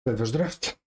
Следващ драфт.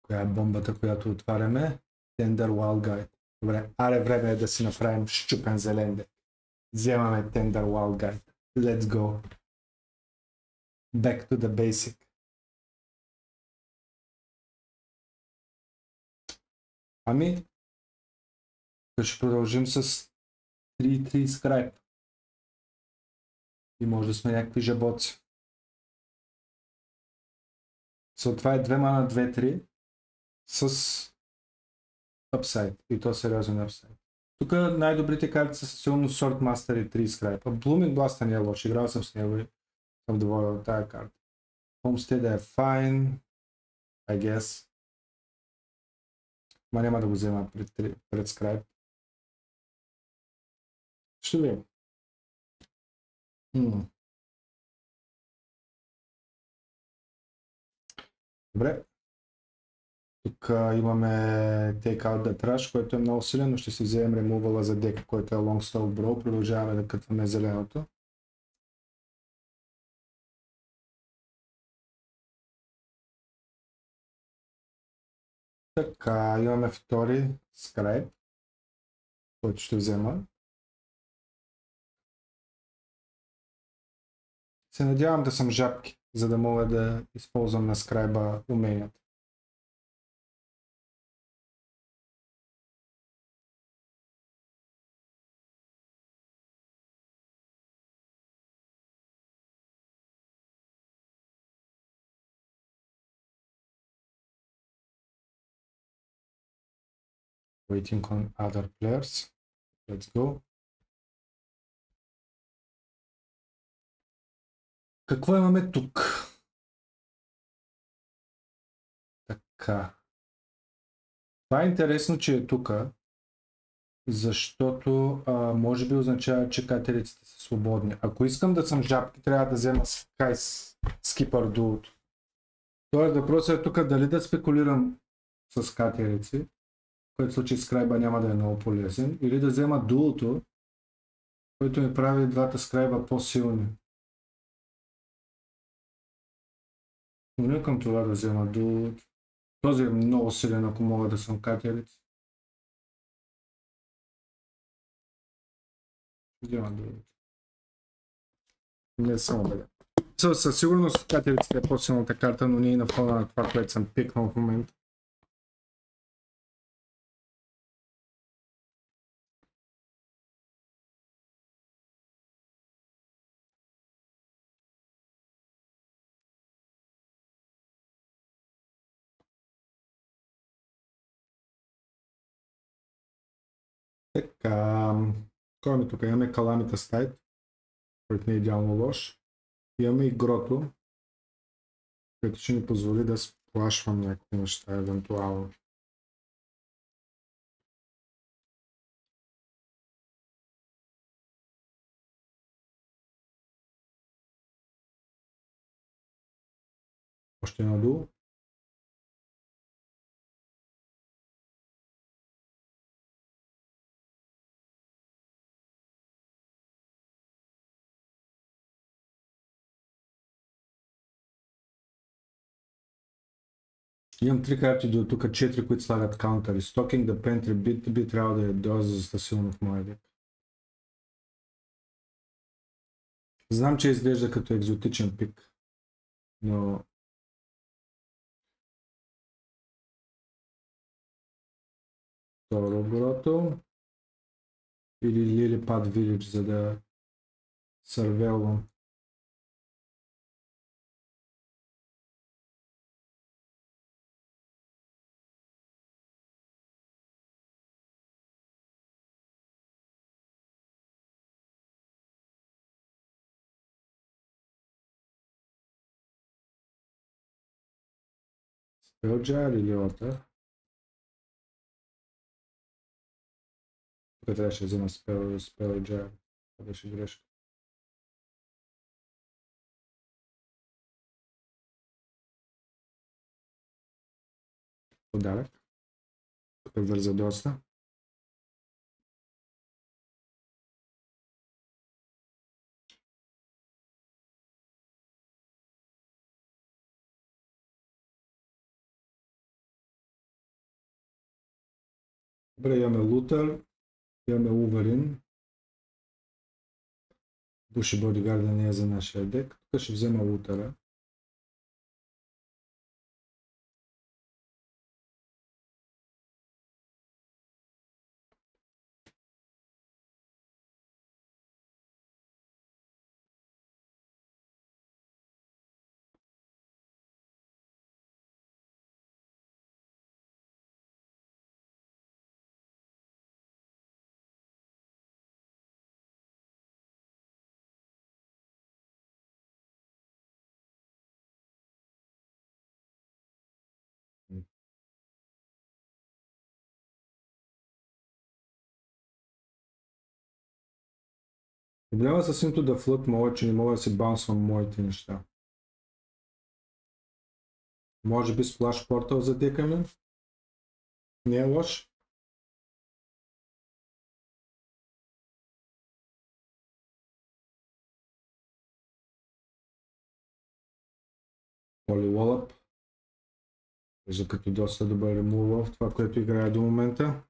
Коя е бомбата, която отваряме? Tender Wild Guide. Добре, аре време е да си направим щупен зелен дек. Вземаме Tender Wild Guide. Let's go. Back to the basic. Ами, ще продължим с 3-3 скрайп. И може да сме някакви жаботи. Това е 2 мана 2-3 с апсайд. И то сериозен апсайд. Тук най-добрите карти са силно Swordmaster и 3 скрайпа. Blooming Blast не е лош. Играл съм с него и съм доволен от тази карта. Homestead е fine. I guess. Ма няма да го взема пред скрайп. Ще видим. Добре. Тук имаме Take Out the Trash, който е много силен, но ще си вземем ремувала за дека, който е Longstop Brawl. Продължаваме да кътваме зеленото. Така, имаме втори скрайп, който ще взема. Се надявам да съм жабки, за да мога да използвам на скрайба уменията. Waiting on other players. Let's go. Какво имаме тук? Така. Това е интересно, че е тук, защото може би означава, че катериците са свободни. Ако искам да съм жабки, трябва да взема Skipper дуото. Тоест въпросът е тук дали да спекулирам с катерици, в който случай скрайба няма да е много полезен, или да взема дуото, който ми прави двата скрайба по-силни. Но не към това да взема дуото. Този е много силен, ако мога да съм катерици. Взема дуото. Не съм убеден. Със сигурност катериците е по-силната карта, но не и на фона на това, което съм пикнал в момента. Така, кой ми тук? Имаме Calamity Stite, който не е идеално лош. Имаме и Грото, който ще ни позволи да сплашвам някакви неща, евентуално. Още едно дуо. Имам 3 карти до тук, 4, които слагат каунтери. Stocking the Pantry би трябвало да е доста силно в моя дек. Знам, че изглежда като екзотичен пик, но второ Грото или Lillipad Village, за да сървелвам. Spelljar или Otter? Тук трябваше да взема Spelljar. Това беше грешка. Подарък. Тук върза доста. Добре, имаме Лутър, имаме Уварин. Буши бодигарда не е за нашия дек. Тук ще взема Лутъра. Проблема с Into the Flood мога, че не мога да си баунсвам моите неща. Може би Splash Portal за дека ми? Не е лош. Poliwallop. За като доста добър ремувал в това, което играе до момента.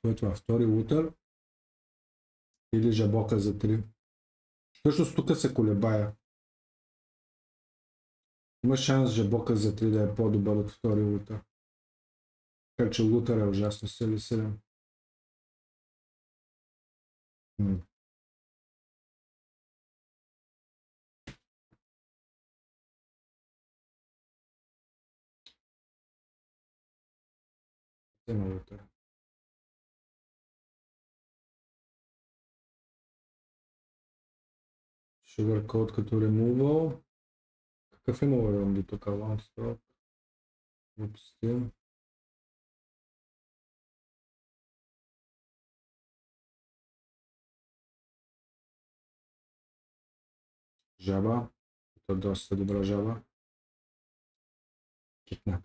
Кой е това? Втори Лутър или Жабока за 3? Всъщност тук се колебая. Има шанс Жабока за 3 да е по-добър от втори Лутър. Така че Лутър е ужасно силен. Има Лутър. Sugar Coat като ремувал. Какъв е новия до тук? Longstock. Опустим. Жаба. Това е доста добра жаба. Китнап.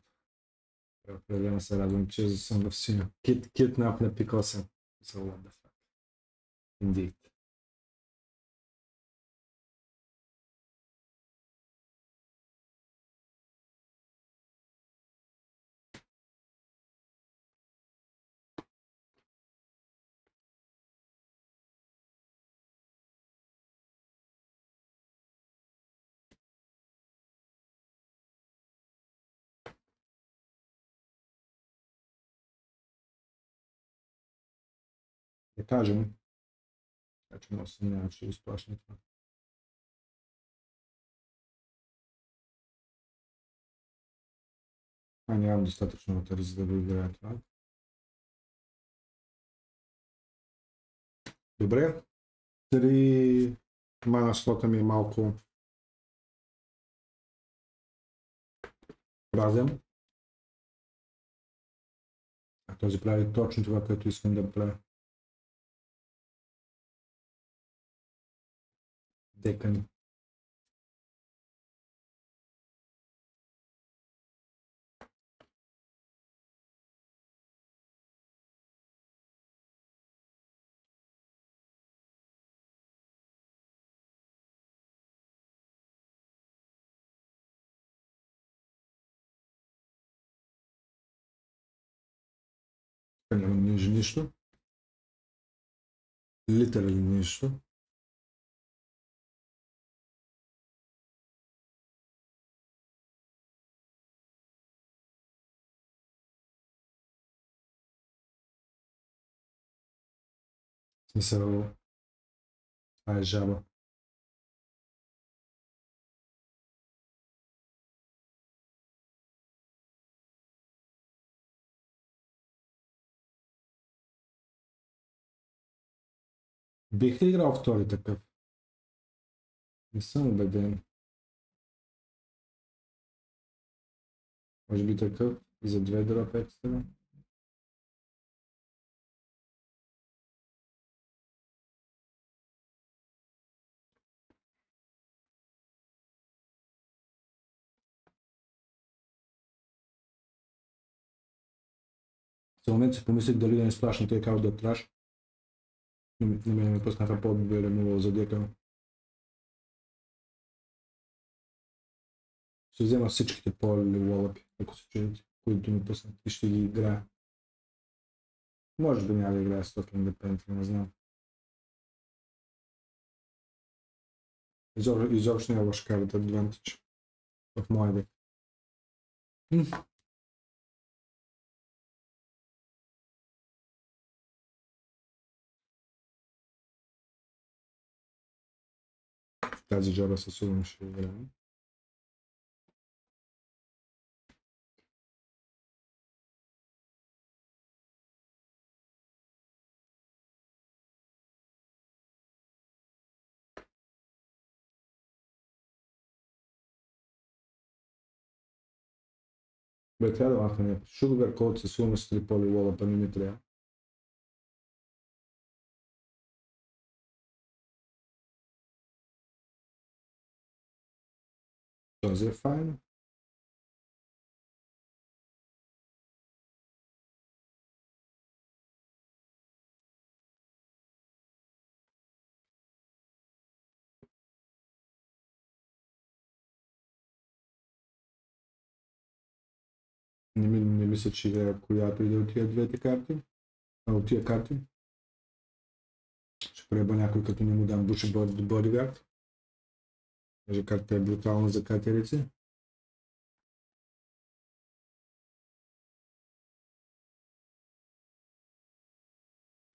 Определено се радвам, че съм в синя. Китнап на пик 8. So what the fuck. Indeed. Да кажем. Така че много се няма, че изплащам това. Нямам достатъчно матери, за да го играя това. Добре. 3 мана слота ми е малко празен. А този прави точно това, което искам да правя. Дека ни. Нямам нищо. Литерали нищо. В смисъл, това е жаба. Бих ли играл втори такъв? Не съм убеден. Може би такъв за 2 дроп екстра. За момент си помислих дали да не сплашна тъй как да траш. На мен ми пуснаха по-добре мова за дека. Ще взема всичките по-лолъпи, ако се чуете, които ми пуснат и ще ги играя. Може би няма да играя Stock Independent, не знам. Изобщо няма лош карт Advantage в моя дек. В тази джоба със сигурност ще играем. Бе, трябва да махна някакъв Sugar Coat със сигурност 3 поливола, па не ми трябва. Този е файн. Не мисля, че играя която и да от тия двете карти. От тия карти. Ще преба някой, като не му дам Bush Bodyguard. Даже карта е брутална за катерици.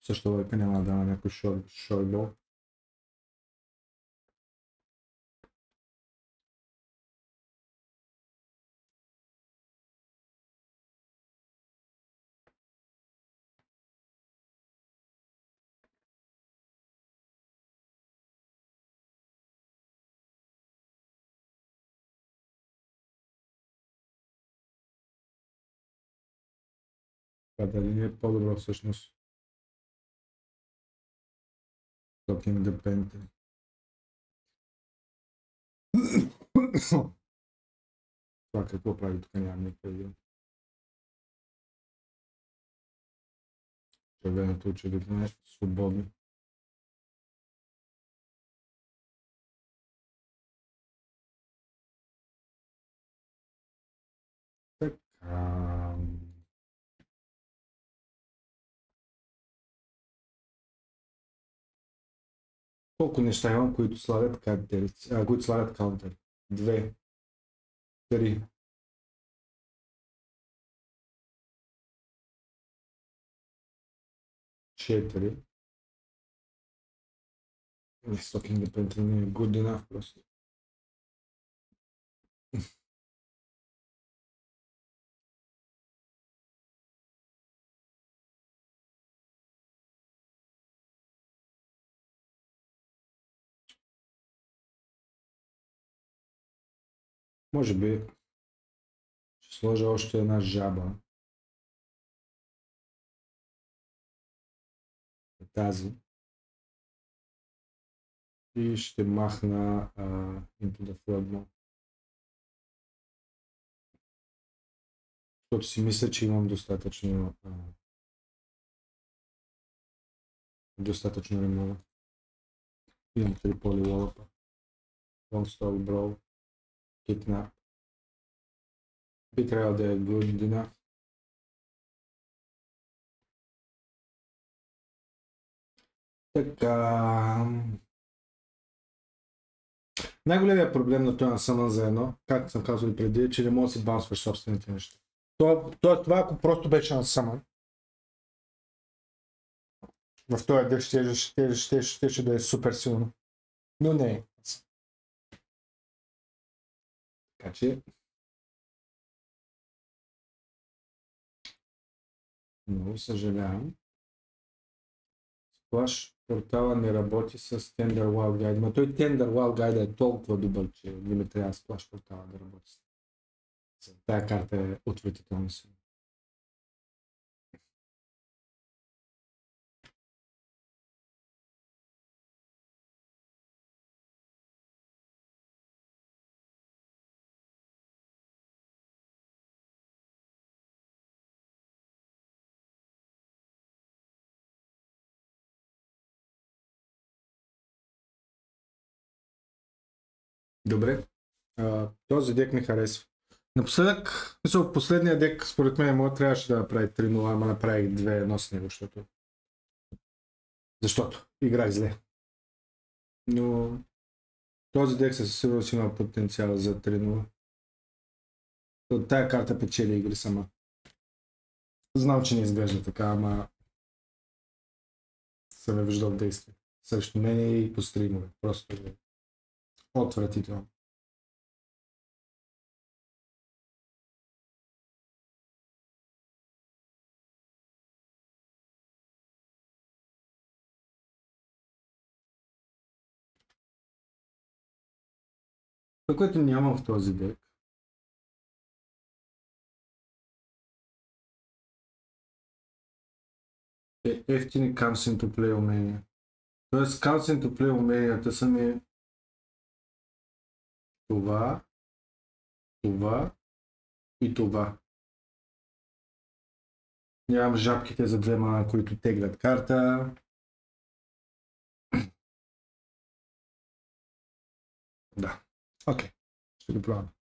Също време няма да дам някой шорбол. Това дали не е по-добро всъщност. Stock Independent. Това какво прави тук, нямам никакъв идея. Червеното очевидно е свободно. Така. Колко неща имам, които слагат които слагат каунтери? 2, 3. Четири. Stock Independent не е good enough просто. Може би ще сложа още една жаба. Тази. И ще махна Into the Flood Mode. Защото си мисля, че имам достатъчно ремова. Имам 3 поливолапа. Longstall Brawl. Kidnap. Би трябвало да е година. Така. Най-големият проблем на този Summon за едно, както съм казал и преди, е, че не може да си баунсваш собствените неща. Това ако просто беше на Summon, в този дък ще да е супер силно. Но не е. Така че много съжалявам. Сплаш Портала не работи с Tender Wild Guide. Но той Tender Wild Guide е толкова добър, че не ми трябва да сплаш портала да работи. Тая карта е отвратително си. Добре. Този дек ми харесва. Напоследък, последния дек, според мен, трябваше да направи 3-0, ама направих 2-1 с него, защото играх зле. Но този дек със сигурност има потенциал за 3-0. От тая карта печели игри сама. Знам, че не изглежда така, ама съм я виждал в действие. Срещу мен и по стримове. Просто е отвратително. Това, което нямам в този дек, е ефтини Comes into Play умения. Тоест Comes into Play уменията са ми това, това и това. Нямам жабките за 2 мана, които теглят карта. Да. Окей. Ще го пробвам.